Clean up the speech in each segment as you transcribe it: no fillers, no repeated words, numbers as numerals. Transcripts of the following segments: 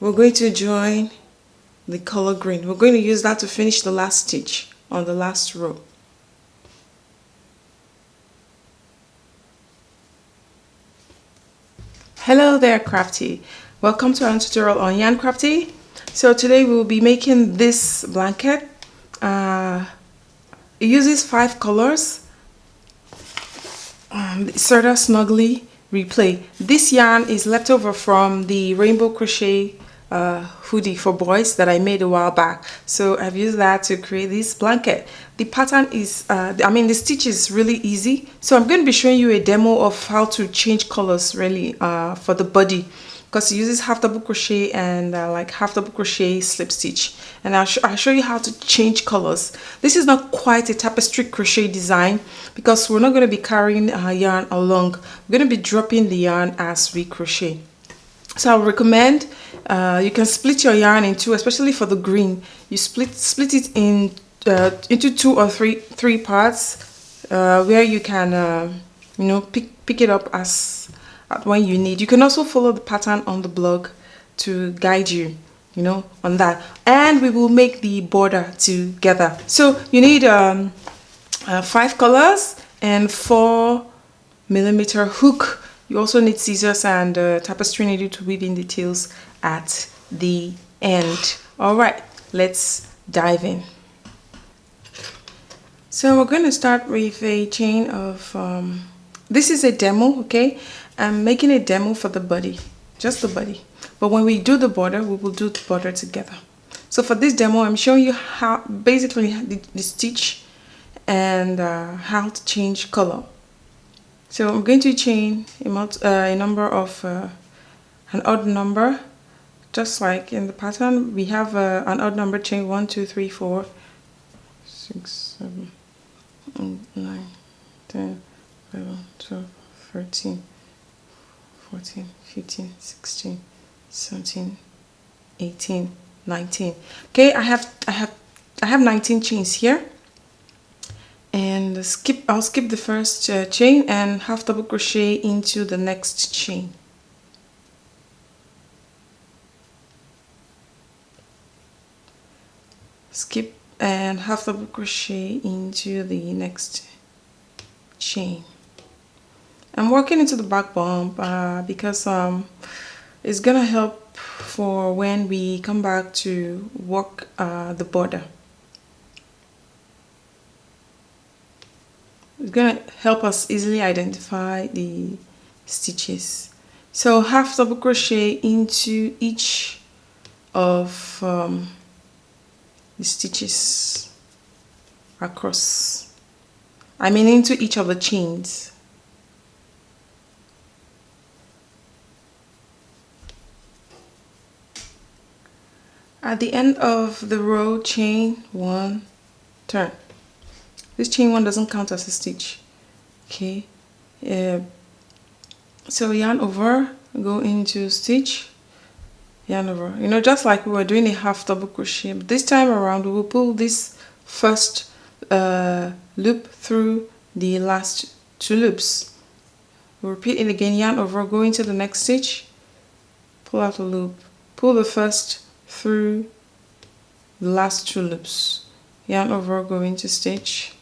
we're going to join the color green. We're going to use that to finish the last stitch on the last row. Hello there, Craftee. Welcome to our tutorial on yarn Craftee. So today we will be making this blanket. It uses 5 colors. Serta Snuggly Replay. This yarn is leftover from the rainbow crochet hoodie for boys that I made a while back. So I've used that to create this blanket. The pattern is, the stitch is really easy. So I'm going to be showing you a demo of how to change colors really for the body, because it uses half double crochet and like half double crochet slip stitch, and I'll show you how to change colors. This is not quite a tapestry crochet design because we're not going to be carrying yarn along. We're going to be dropping the yarn as we crochet. So I would recommend you can split your yarn in two, especially for the green. You split it in into 2 or 3 parts where you can pick it up as when you need. You can also follow the pattern on the blog to guide you on that, and we will make the border together. So you need 5 colors and 4mm hook. You also need scissors and tapestry needle to weave in details at the end. All right, let's dive in. So we're going to start with a chain of this is a demo, okay? I'm making a demo for the body, just the body. But when we do the border, we will do the border together. So for this demo, I'm showing you how basically the stitch and how to change color. So I'm going to chain a number of an odd number, just like in the pattern. We have an odd number chain 1, 2, 3, 4, 6, 7, 8, 9, 10, 11, 12, 13. 14, 15, 16, 17, 18, 19. Okay, I have 19 chains here, and I'll skip the first chain and half double crochet into the next chain. Skip and half double crochet into the next chain. I'm working into the back bump because it's gonna help for when we come back to work the border. It's gonna help us easily identify the stitches. So half double crochet into each of the stitches across. Into each of the chains. At the end of the row, chain 1, turn. This chain 1 doesn't count as a stitch. Okay. So yarn over, go into stitch, yarn over. Just like we were doing a half double crochet, but this time around we will pull this first loop through the last 2 loops. We'll repeat it again, yarn over, go into the next stitch, pull out a loop, pull the first through the last 2 loops, yarn over, go into stitch,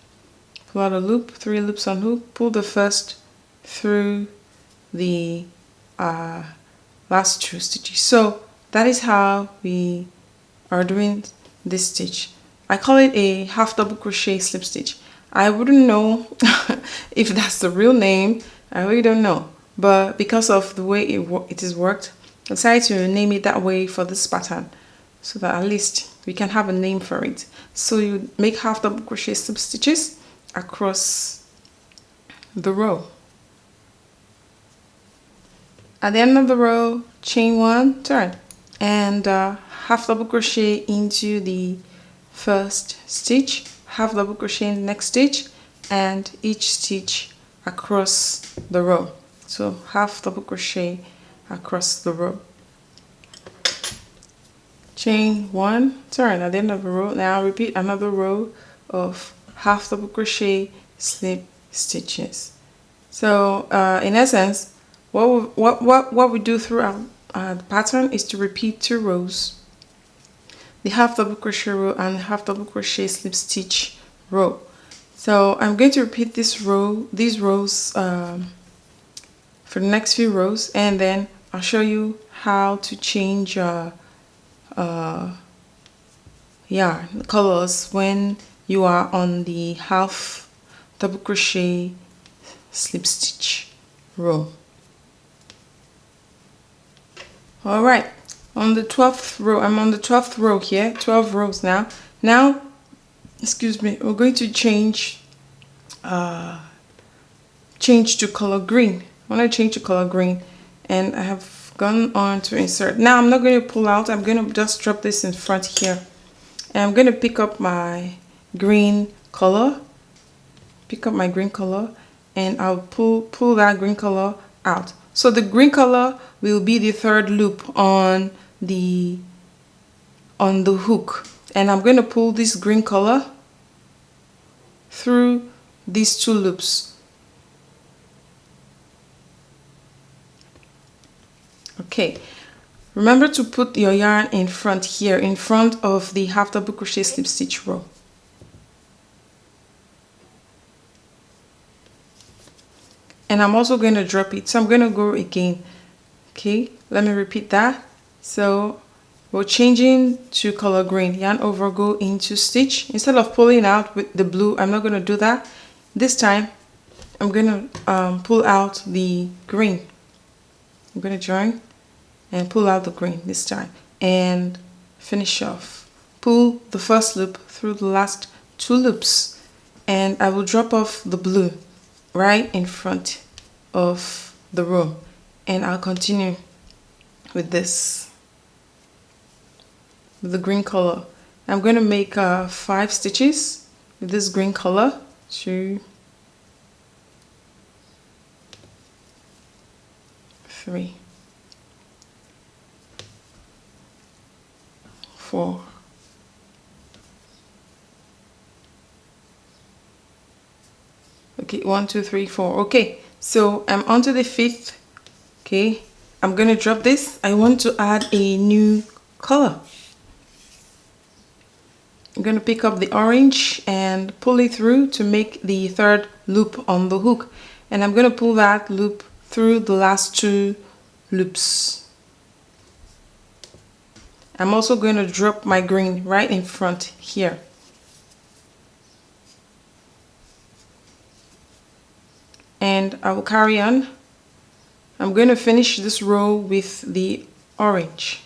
pull out a loop, 3 loops on hook, pull the first through the last 2 stitches. So that is how we are doing this stitch. I call it a half double crochet slip stitch. I wouldn't know if that's the real name. I really don't know, but because of the way it is worked, I decided to name it that way for this pattern, so that at least we can have a name for it. So you make half double crochet slip stitches across the row. At the end of the row, chain 1, turn, and half double crochet into the first stitch, half double crochet in the next stitch, and each stitch across the row. So half double crochet across the row. Chain 1, turn at the end of the row. Now repeat another row of half double crochet slip stitches. So in essence, what we do throughout the pattern is to repeat 2 rows, the half double crochet row and half double crochet slip stitch row. So I'm going to repeat these rows for the next few rows, and then I'll show you how to change yarn colors when you are on the half double crochet slip stitch row. All right, on the 12th row, I'm on the 12th row here, 12 rows now. Now, excuse me, we're going to change to color green. I want to change to color green, and I have gone on to insert. Now I'm not going to pull out, I'm going to just drop this in front here, and I'm going to pick up my green color, and I'll pull that green color out. So the green color will be the 3rd loop on the hook, and I'm going to pull this green color through these 2 loops. Okay, remember to put your yarn in front here, in front of the half double crochet slip stitch row. And I'm also going to drop it, so I'm going to go again. Okay, let me repeat that. So we're changing to color green, yarn over, go into stitch. Instead of pulling out with the blue, I'm not going to do that. This time I'm going to pull out the green. I'm going to join and pull out the green this time and finish off. Pull the first loop through the last 2 loops, and I will drop off the blue right in front of the row, and I'll continue with this, with the green color. I'm going to make 5 stitches with this green color. 2, 3, 4, 1, 2, 3, 4. Okay, so I'm on to the 5th. Okay, I'm gonna drop this. I want to add a new color. I'm gonna pick up the orange and pull it through to make the 3rd loop on the hook, and I'm gonna pull that loop through the last 2 loops. I'm also going to drop my green right in front here. And I will carry on. I'm going to finish this row with the orange.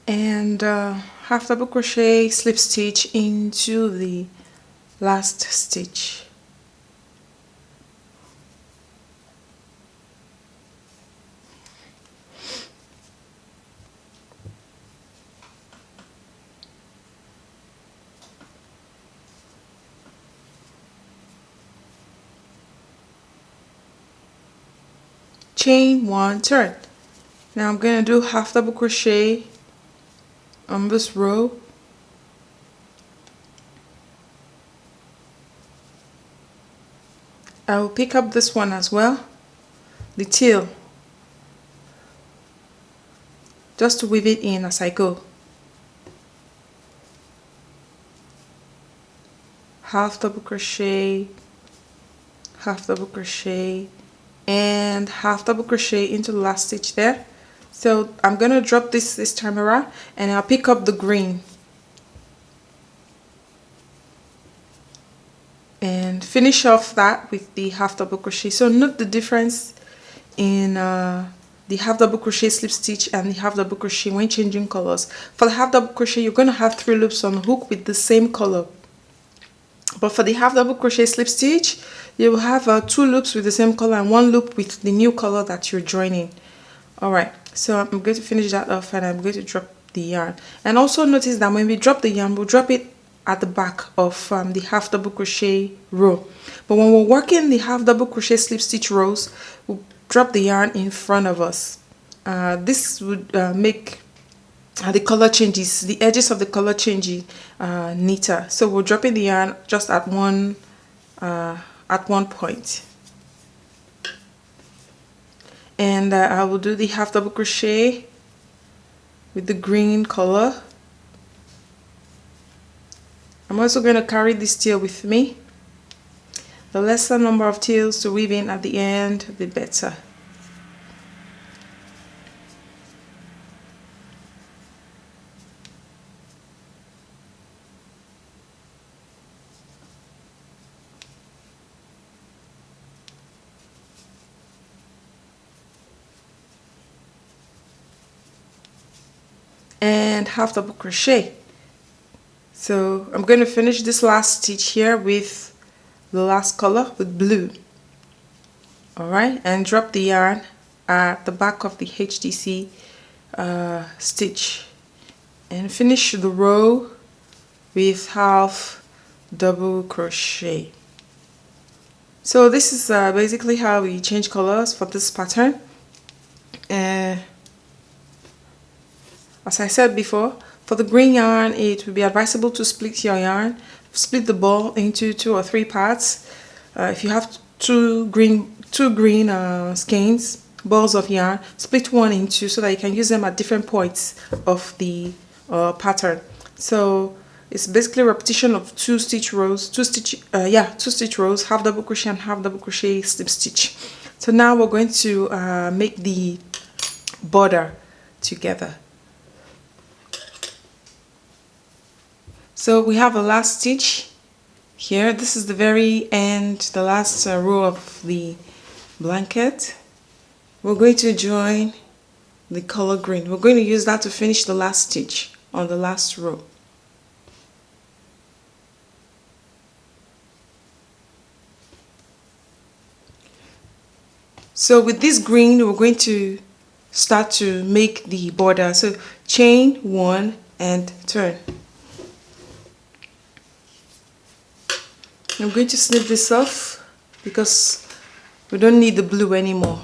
And half double crochet, slip stitch into the last stitch. Chain 1, turn. Now I'm going to do half double crochet on this row. I will pick up this one as well, the tail, just to weave it in as I go. Half double crochet, half double crochet, and half double crochet into the last stitch there. So I'm gonna drop this time around, and I'll pick up the green and finish off that with the half double crochet. So note the difference in the half double crochet slip stitch and the half double crochet when changing colors. For the half double crochet, you're gonna have 3 loops on the hook with the same color. But for the half double crochet slip stitch, you will have 2 loops with the same color and 1 loop with the new color that you're joining. Alright, so I'm going to finish that off, and I'm going to drop the yarn. And also notice that when we drop the yarn, we'll drop it at the back of the half double crochet row. But when we're working the half double crochet slip stitch rows, we'll drop the yarn in front of us. This would make the color changes, the edges of the color changing neater. So we're dropping the yarn just at one point, and I will do the half double crochet with the green color. I'm also going to carry this tail with me. The lesser number of tails to weave in at the end, the better. And half double crochet. So I'm going to finish this last stitch here with the last color, with blue. Alright, and drop the yarn at the back of the HDC stitch and finish the row with half double crochet. So this is basically how we change colors for this pattern. As I said before, for the green yarn, it would be advisable to split your yarn. Split the ball into 2 or 3 parts. If you have two green skeins, balls of yarn, split one in 2 so that you can use them at different points of the pattern. So it's basically a repetition of 2 stitch rows, 2 stitch rows, half double crochet and half double crochet, slip stitch. So now we're going to make the border together. So we have a last stitch here. This is the very end, the last row of the blanket. We're going to join the color green. We're going to use that to finish the last stitch on the last row. So with this green, we're going to start to make the border. So chain 1 and turn. I'm going to snip this off because we don't need the blue anymore.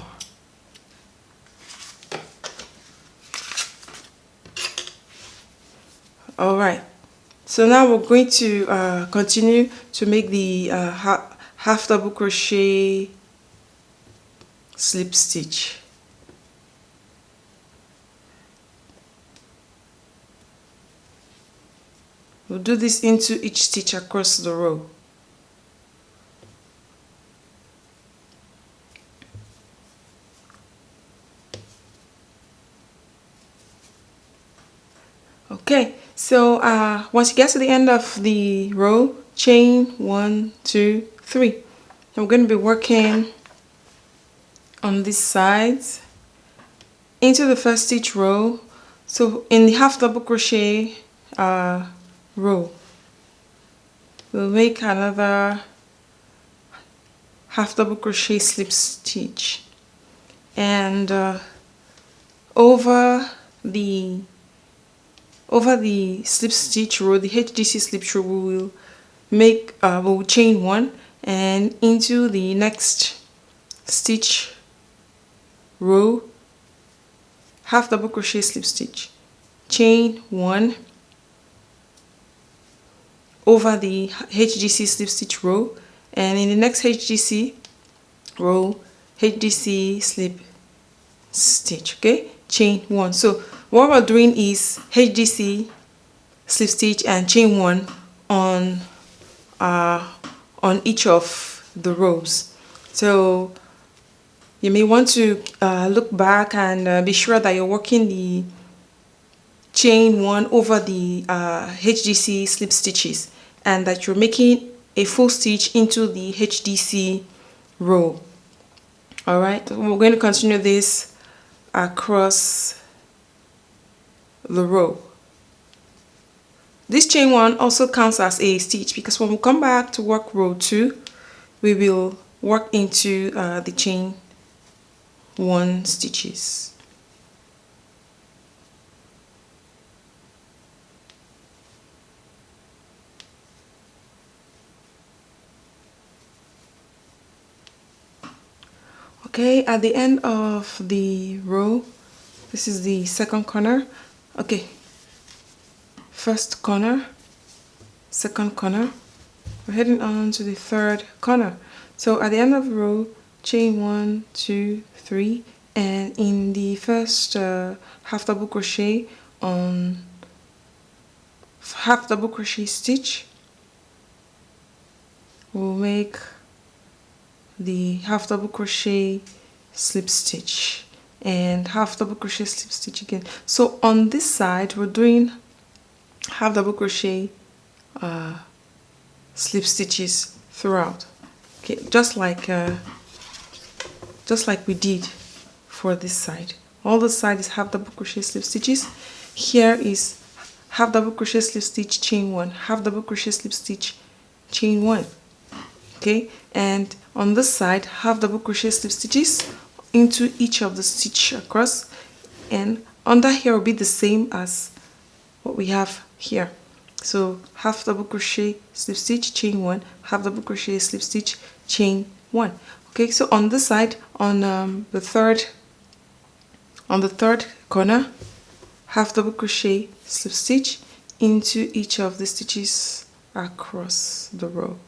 Alright, so now we're going to continue to make the half double crochet slip stitch. We'll do this into each stitch across the row. Okay, so once you get to the end of the row, chain 1, 2, 3. I'm going to be working on these sides into the first stitch row. So in the half double crochet row, we'll make another half double crochet slip stitch, and over the slip stitch row, the HDC slip row, we will make we'll chain 1, and into the next stitch row, half double crochet slip stitch, chain 1 over the HDC slip stitch row, and in the next HDC row, HDC slip stitch. Okay, chain 1. So what we're doing is HDC slip stitch and chain 1 on each of the rows. So you may want to look back and be sure that you're working the chain 1 over the HDC slip stitches, and that you're making a full stitch into the HDC row. Alright, we're going to continue this across the row. This chain 1 also counts as a stitch, because when we come back to work row 2, we will work into the chain 1 stitches. Okay, at the end of the row, this is the second corner. Okay, first corner, second corner, we're heading on to the third corner. So at the end of the row, chain 1, 2, 3, and in the first half double crochet on half double crochet stitch, we'll make the half double crochet slip stitch and half double crochet slip stitch again. So on this side we're doing half double crochet slip stitches throughout, okay, just like we did for this side. All the side is half double crochet slip stitches. Here is half double crochet slip stitch, chain 1, half double crochet slip stitch, chain 1, okay, and on this side half double crochet slip stitches into each of the stitch across, and under here will be the same as what we have here. So half double crochet slip stitch, chain 1, half double crochet slip stitch, chain 1. Okay, so on this side, on the third corner, half double crochet slip stitch into each of the stitches across the row.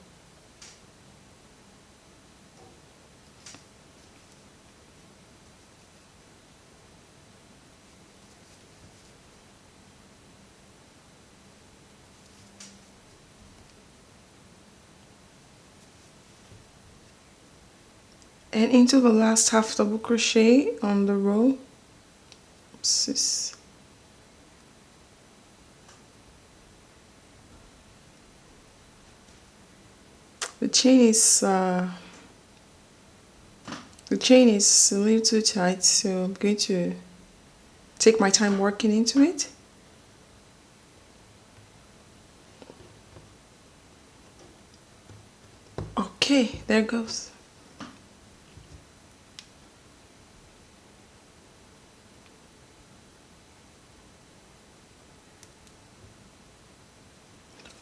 And into the last half double crochet on the row. The chain is a little too tight, so I'm going to take my time working into it. Okay, there it goes.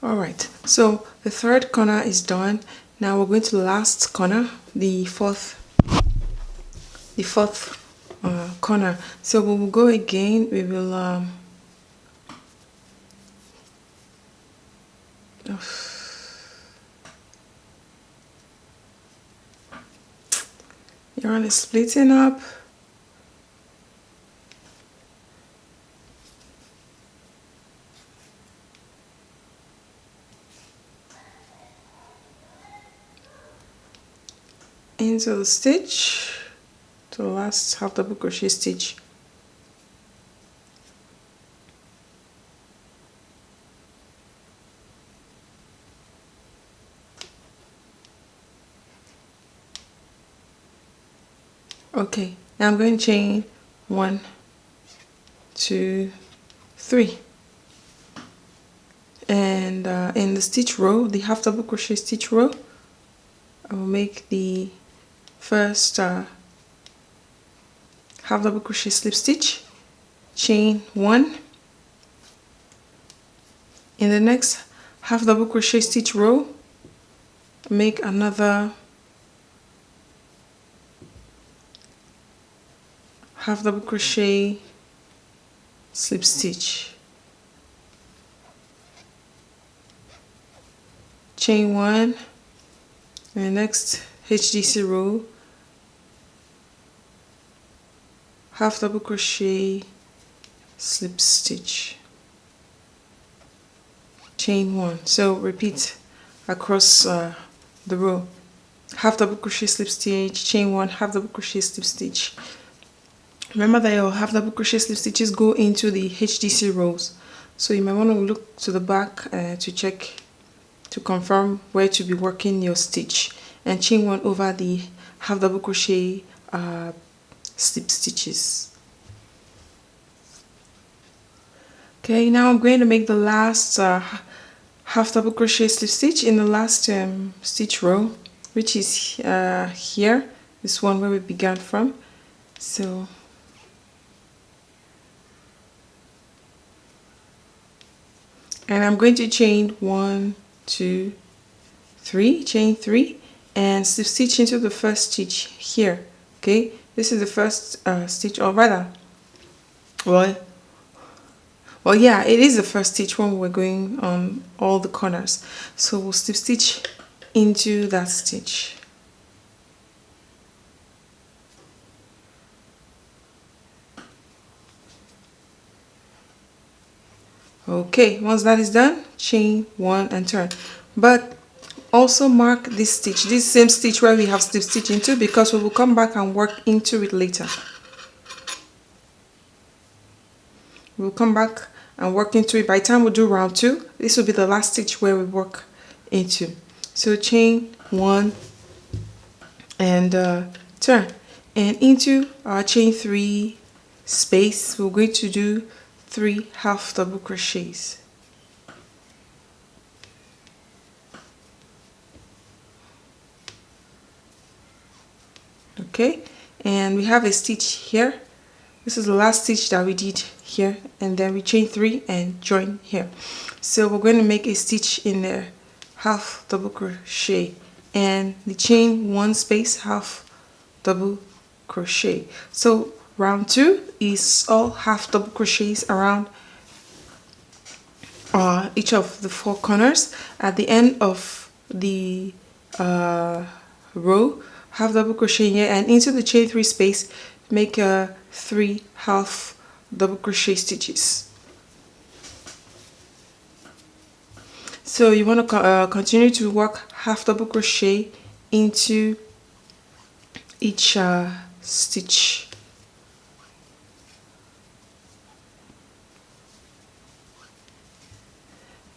Alright, so the third corner is done. Now we're going to the last corner, the fourth corner. So we will go again. We will yarn is splitting up. Into the stitch, to the last half double crochet stitch. Okay, now I'm going to chain 1, 2, 3, and in the stitch row, the half double crochet stitch row, I will make the first half double crochet slip stitch, chain 1. In the next half double crochet stitch row, make another half double crochet slip stitch, chain 1. In the next HDC row, half double crochet slip stitch, chain 1. So repeat across the row, half double crochet slip stitch, chain 1, half double crochet slip stitch. Remember that your half double crochet slip stitches go into the HDC rows, so you might want to look to the back to check, to confirm where to be working your stitch, and chain 1 over the half double crochet slip stitches. Okay, now I'm going to make the last half double crochet slip stitch in the last stitch row, which is here, this one where we began from. So and I'm going to chain 1, 2, 3, chain 3, and slip stitch into the first stitch here. Okay, this is the first stitch, or rather, well, well, yeah, it is the first stitch when we're going on all the corners. So we'll slip stitch into that stitch. Okay, once that is done, chain 1 and turn. But also mark this stitch, this same stitch where we have slip stitch into, because we will come back and work into it later. We'll come back and work into it. By the time we do round 2, this will be the last stitch where we work into. So chain 1 and turn, and into our chain 3 space we're going to do 3 half double crochets. Okay, and we have a stitch here. This is the last stitch that we did here, and then we chain 3 and join here. So we're going to make a stitch in there, half double crochet, and the chain 1 space, half double crochet. So round 2 is all half double crochets around each of the 4 corners. At the end of the row, half double crochet here, and into the chain 3 space make 3 half double crochet stitches. So you want to continue to work half double crochet into each stitch.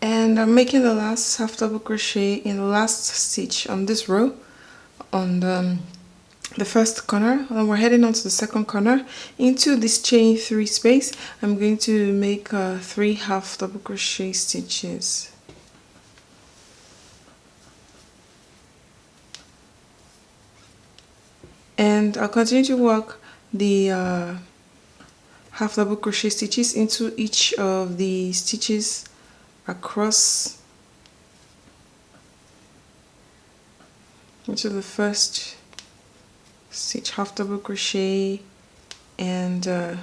And I'm making the last half double crochet in the last stitch on this row, on the first corner, and we're heading on to the second corner. Into this chain 3 space, I'm going to make 3 half double crochet stitches. And I'll continue to work the half double crochet stitches into each of the stitches across into the first stitch, half double crochet, and the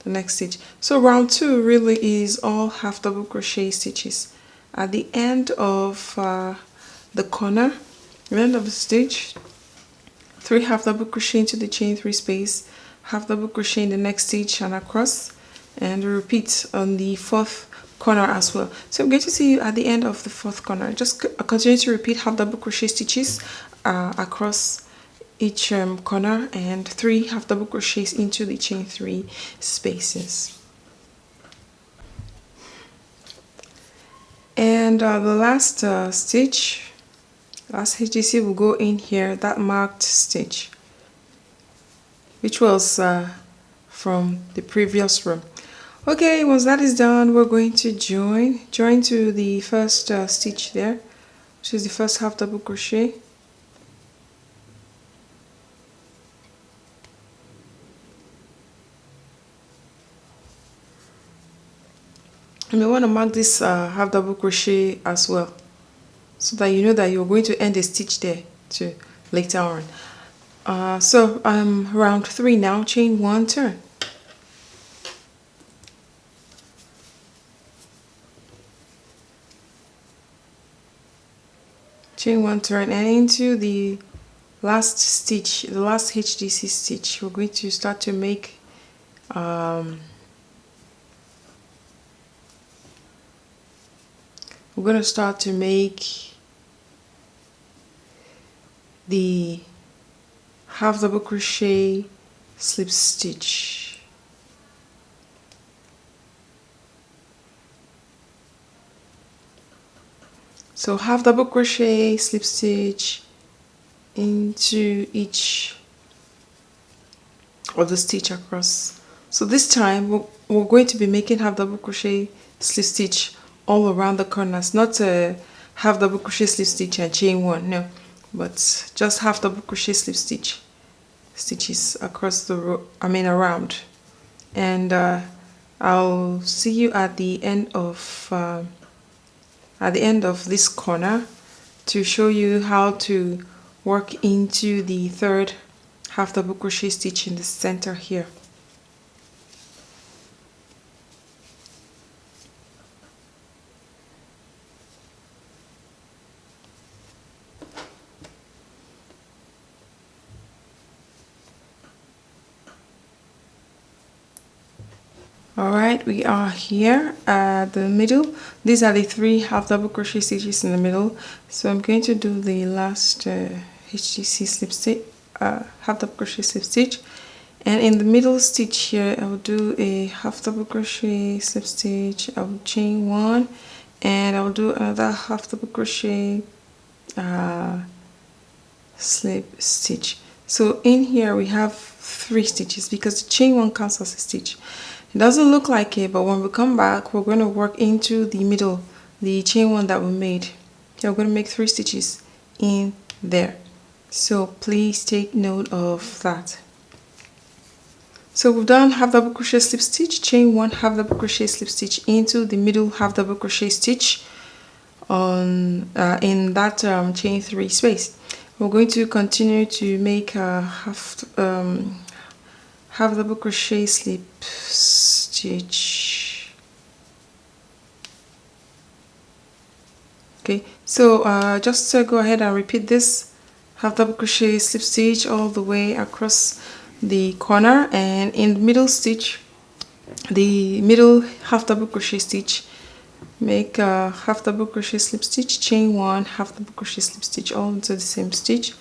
next stitch. So round 2 really is all half double crochet stitches. At the end of the corner, the end of the stitch, 3 half double crochet into the chain 3 space, half double crochet in the next stitch and across, and repeat on the 4th corner as well. So I'm going to see you at the end of the 4th corner. Just continue to repeat half double crochet stitches across each corner, and 3 half double crochets into the chain 3 spaces. And the last stitch, last HDC will go in here, that marked stitch, which was from the previous row. Okay, once that is done, we're going to join to the first stitch there, which is the first half double crochet. And we want to mark this half double crochet as well, so that you know that you're going to end a stitch there too later on. So I'm round 3 now, chain 1, turn. Chain 1, turn, and into the last stitch, the last HDC stitch, we're going to start to make the half double crochet slip stitch. So half double crochet slip stitch into each of the stitch across. So this time we're going to be making half double crochet slip stitch all around the corners, not a half double crochet slip stitch and chain 1, no, but just half double crochet slip stitches across the row, around. And I'll see you at the end of this corner to show you how to work into the 3rd half double crochet stitch in the center here. Alright, we are here at the middle. These are the 3 half double crochet stitches in the middle. So I'm going to do the last HTC slip stitch, half double crochet slip stitch. And in the middle stitch here, I will do a half double crochet slip stitch. I will chain 1, and I will do another half double crochet slip stitch. So in here we have 3 stitches because the chain 1 counts as a stitch. It doesn't look like it, but when we come back, we're going to work into the middle, the chain 1 that we made. So we're going to make 3 stitches in there. So please take note of that. So we've done half double crochet slip stitch, chain 1 half double crochet slip stitch into the middle half double crochet stitch on in that chain 3 space. We're going to continue to make a half double crochet slip stitch. Okay, so just go ahead and repeat this half double crochet slip stitch all the way across the corner, and in the middle stitch, the middle half double crochet stitch, make a half double crochet slip stitch, chain 1 half double crochet slip stitch all into the same stitch,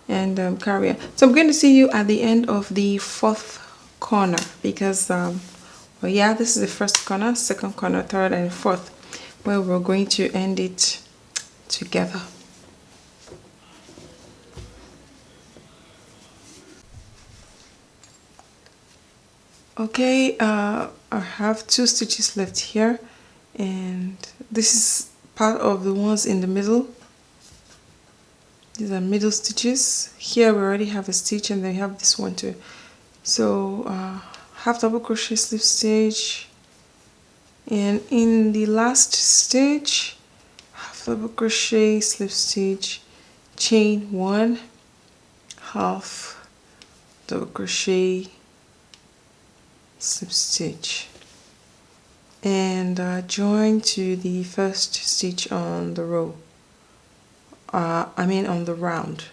and carry on. So I'm going to see you at the end of the 4th corner because well, yeah, this is the 1st corner, 2nd corner, 3rd and 4th, where we're going to end it together. Okay, I have 2 stitches left here, and this is part of the ones in the middle. These are middle stitches. Here we already have a stitch, and then we have this one too. So half double crochet slip stitch, and in the last stitch, half double crochet slip stitch, chain 1, half double crochet slip stitch, and join to the 1st stitch on the row, on the round.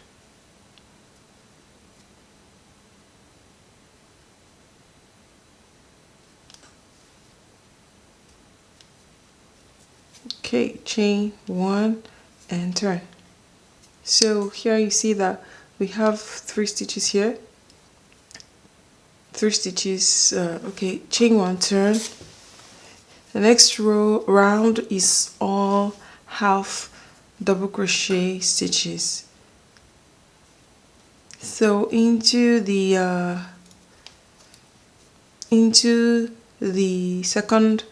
Okay, chain 1 and turn. So here you see that we have 3 stitches here, 3 stitches. Okay, chain 1, turn. The next round is all half double crochet stitches. So into the 2nd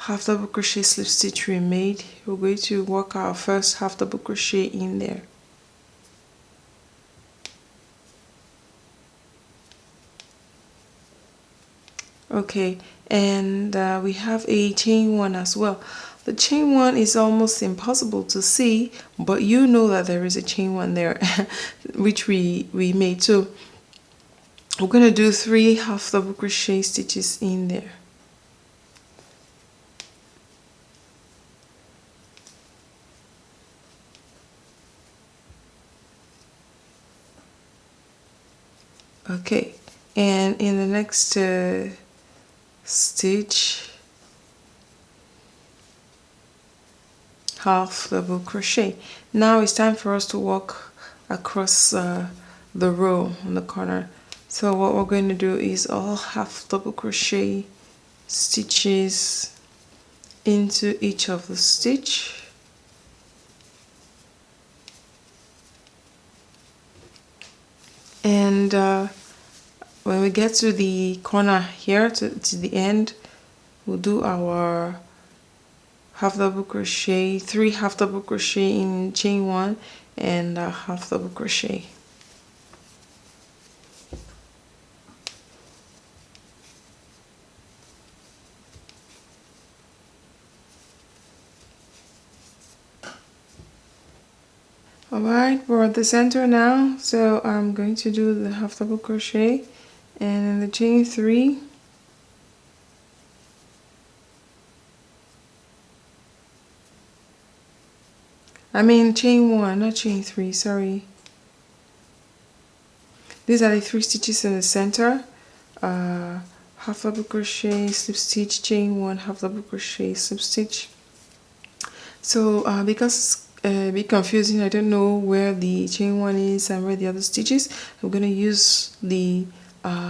half double crochet slip stitch we made, we're going to work our first half double crochet in there. Okay, and we have a chain 1 as well. The chain 1 is almost impossible to see, but you know that there is a chain 1 there, which we made. So we're going to do 3 half double crochet stitches in there. Okay, and in the next stitch, half double crochet. Now it's time for us to walk across the row on the corner. So what we're going to do is all half double crochet stitches into each of the stitch. And when we get to the corner here, to the end, we'll do our half double crochet, 3 half double crochet in chain 1 and a half double crochet. Alright, we're at the center now, so I'm going to do the half double crochet, and in the chain 3, chain 1, not chain 3, sorry. These are the 3 stitches in the center, half double crochet, slip stitch, chain 1, half double crochet, slip stitch. So because it's a bit confusing, I don't know where the chain 1 is and where the other stitches. I'm going to use the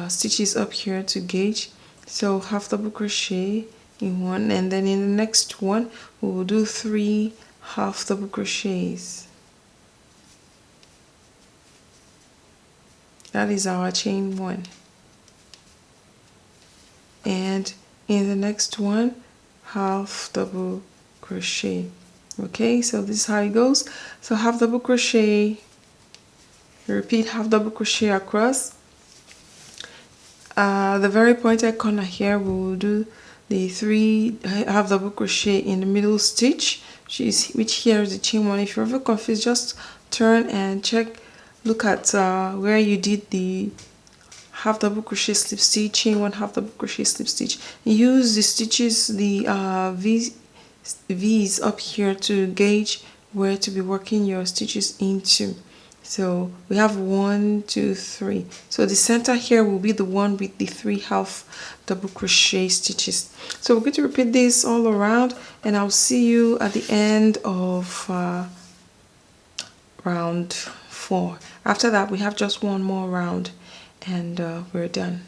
stitches up here to gauge. So half double crochet in one, and then in the next one we will do 3 half double crochets. That is our chain 1. And in the next one, half double crochet. Okay, so this is how it goes. So half double crochet, repeat half double crochet across. The very pointed corner here, we will do the 3 half double crochet in the middle stitch, which here is the chain 1. If you're ever confused, just turn and check, look at where you did the half double crochet, slip stitch, chain 1, half double crochet, slip stitch. Use the stitches, the V's up here to gauge where to be working your stitches into. So we have 1, 2, 3. So the center here will be the one with the 3 half double crochet stitches. So we're going to repeat this all around, and I'll see you at the end of round 4. After that, we have just one more round, and we're done.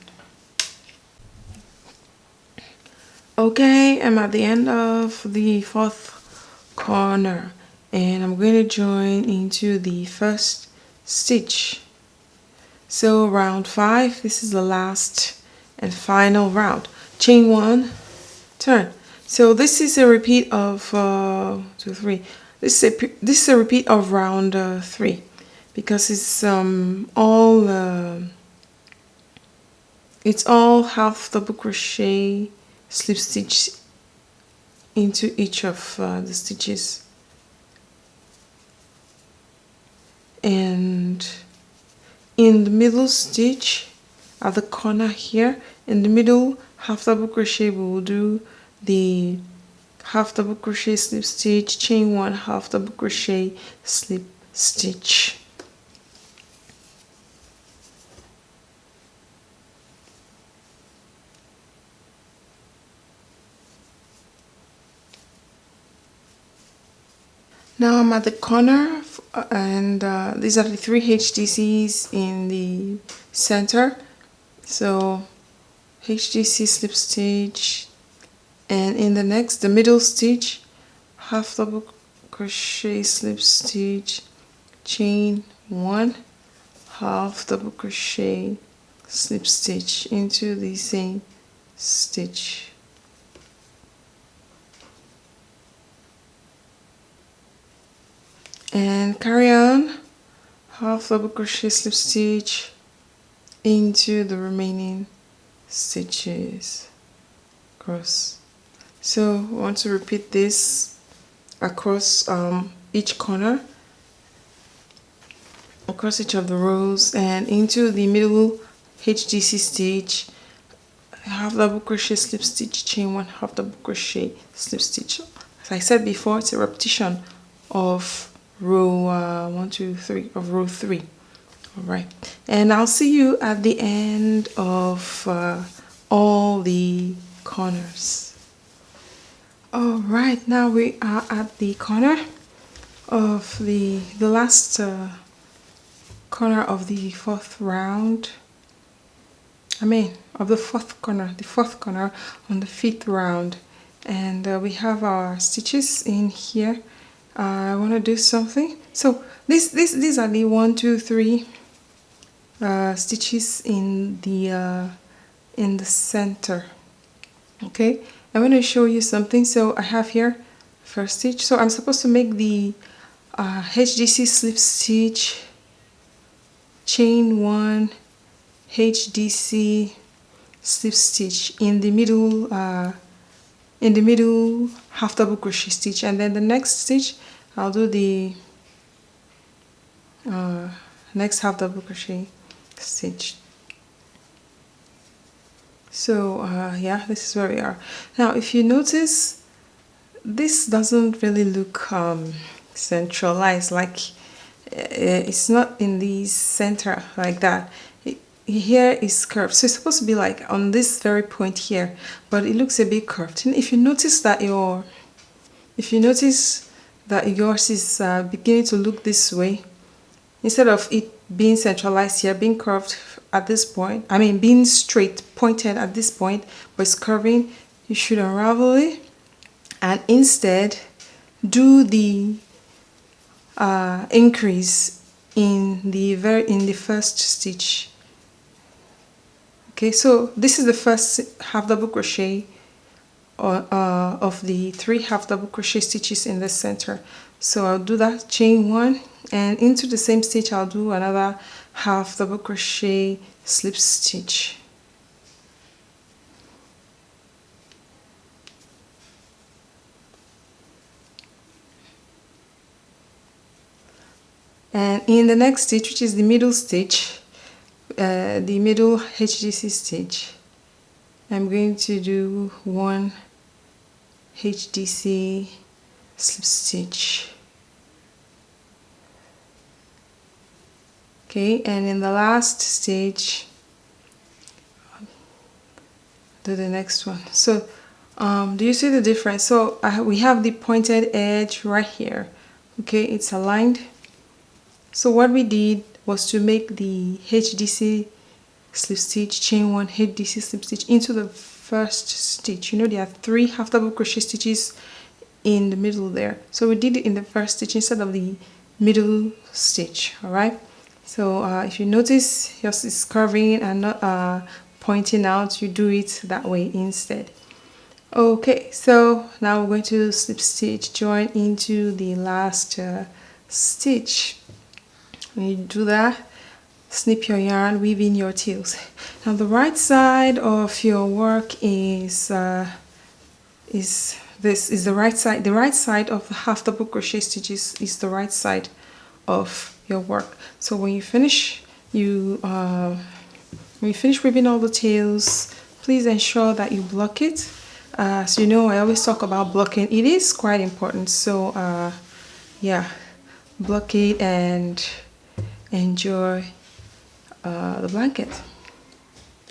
Okay, I'm at the end of the 4th corner, and I'm going to join into the first stitch. So round 5, this is the last and final round. Chain 1, turn. So this is a repeat of 2, 3. This is a repeat of round 3, because it's all half double crochet, slip stitch into each of the stitches. And in the middle stitch at the corner here, in the middle half double crochet, we will do the half double crochet, slip stitch, chain 1, half double crochet, slip stitch. Now I'm at the corner, and these are the 3 HDCs in the center. So HDC, slip stitch, and in the middle stitch, half double crochet, slip stitch, chain 1, half double crochet, slip stitch into the same stitch. And carry on, half double crochet, slip stitch into the remaining stitches across. So we want to repeat this across each corner, across each of the rows, and into the middle HDC stitch, half double crochet, slip stitch, chain 1, half double crochet, slip stitch. As I said before, it's a repetition of row 1, 2, 3 of row 3. All right, and I'll see you at the end of all the corners. All right, now we are at the corner of the last corner of the 4th round. Of the 4th corner, the 4th corner on the 5th round, and we have our stitches in here. I want to do something. So these are the 1, 2, 3 stitches in the center. Okay, I want to show you something. So I have here first stitch. So I'm supposed to make the HDC, slip stitch, chain 1, HDC, slip stitch in the middle half double crochet stitch, and then the next stitch I'll do the next half double crochet stitch. So yeah, this is where we are now. If you notice, this doesn't really look centralized, like it's not in the center like that. here is curved, so it's supposed to be like on this very point here, but it looks a bit curved. And if you notice that yours is beginning to look this way, instead of it being centralized here, being curved at this point, I mean being straight pointed at this point, but it's curving, you should unravel it and instead do the increase in the first stitch. Okay, so this is the first half double crochet of the 3 half double crochet stitches in the center. So I'll do that, chain 1, and into the same stitch I'll do another half double crochet slip stitch. And in the next stitch, which is the middle stitch, the middle HDC stitch, I'm going to do 1 HDC slip stitch. Okay, and in the last stitch, do the next one. So do you see the difference? So we have the pointed edge right here. Okay, it's aligned. So what we did was to make the HDC slip stitch, chain 1 HDC slip stitch into the first stitch. You know there are 3 half double crochet stitches in the middle there, so we did it in the first stitch instead of the middle stitch. All right, so if you notice yours is curving and not pointing out, you do it that way instead. Okay, so now we're going to slip stitch join into the last stitch. When you do that, snip your yarn, weave in your tails. Now the right side of your work is the right side. The right side of the half double crochet stitches is the right side of your work. So when you finish, weaving all the tails, please ensure that you block it. So you know I always talk about blocking. It is quite important. So yeah, block it and enjoy the blanket.